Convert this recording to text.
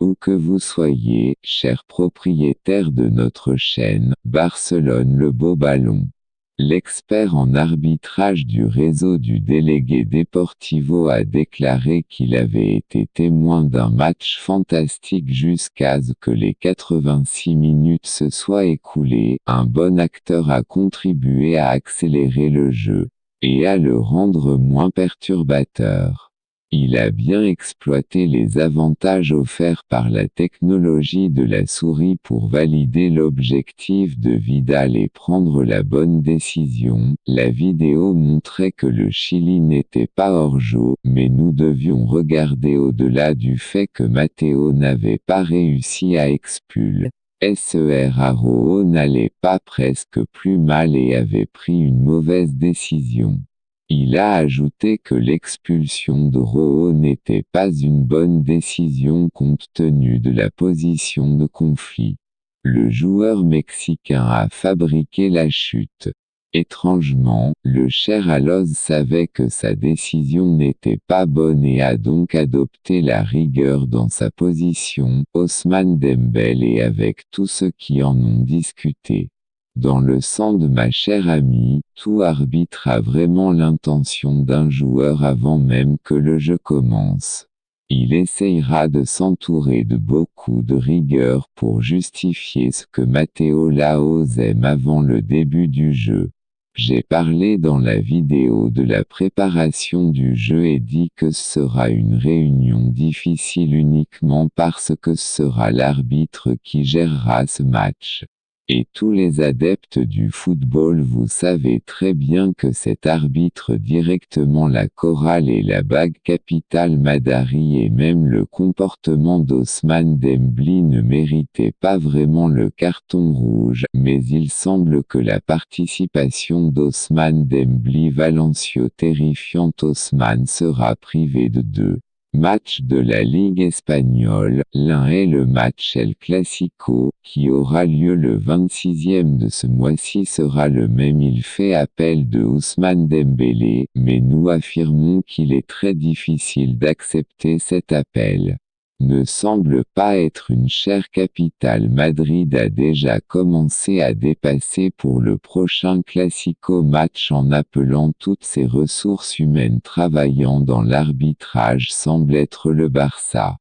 Où que vous soyez, chers propriétaires de notre chaîne, Barcelone le beau ballon. L'expert en arbitrage du réseau du délégué Deportivo a déclaré qu'il avait été témoin d'un match fantastique jusqu'à ce que les 86 minutes se soient écoulées. Un bon acteur a contribué à accélérer le jeu, et à le rendre moins perturbateur. Il a bien exploité les avantages offerts par la technologie de la souris pour valider l'objectif de Vidal et prendre la bonne décision. La vidéo montrait que le Chili n'était pas hors-jeu, mais nous devions regarder au-delà du fait que Matteo n'avait pas réussi à expulser. Arrojo n'allait pas presque plus mal et avait pris une mauvaise décision. Il a ajouté que l'expulsion de Rojo n'était pas une bonne décision compte tenu de la position de conflit. Le joueur mexicain a fabriqué la chute. Étrangement, le cher Alós savait que sa décision n'était pas bonne et a donc adopté la rigueur dans sa position. Ousmane Dembélé avec tous ceux qui en ont discuté. Dans le sang de ma chère amie, tout arbitre a vraiment l'intention d'un joueur avant même que le jeu commence. Il essayera de s'entourer de beaucoup de rigueur pour justifier ce que Matteo Lahoz aime avant le début du jeu. J'ai parlé dans la vidéo de la préparation du jeu et dit que ce sera une réunion difficile uniquement parce que ce sera l'arbitre qui gérera ce match. Et tous les adeptes du football vous savez très bien que cet arbitre directement la chorale et la bague capitale Madari et même le comportement d'Ousmane Dembélé ne méritaient pas vraiment le carton rouge, mais il semble que la participation d'Ousmane Dembélé Valencio terrifiant Ousmane sera privé de deux match de la Ligue espagnole. L'un est le match El Clasico, qui aura lieu le 26e de ce mois-ci sera le même. Il fait appel de Ousmane Dembélé, mais nous affirmons qu'il est très difficile d'accepter cet appel. Ne semble pas être une chère capitale. Madrid a déjà commencé à dépasser pour le prochain Clasico match en appelant toutes ses ressources humaines travaillant dans l'arbitrage semble être le Barça.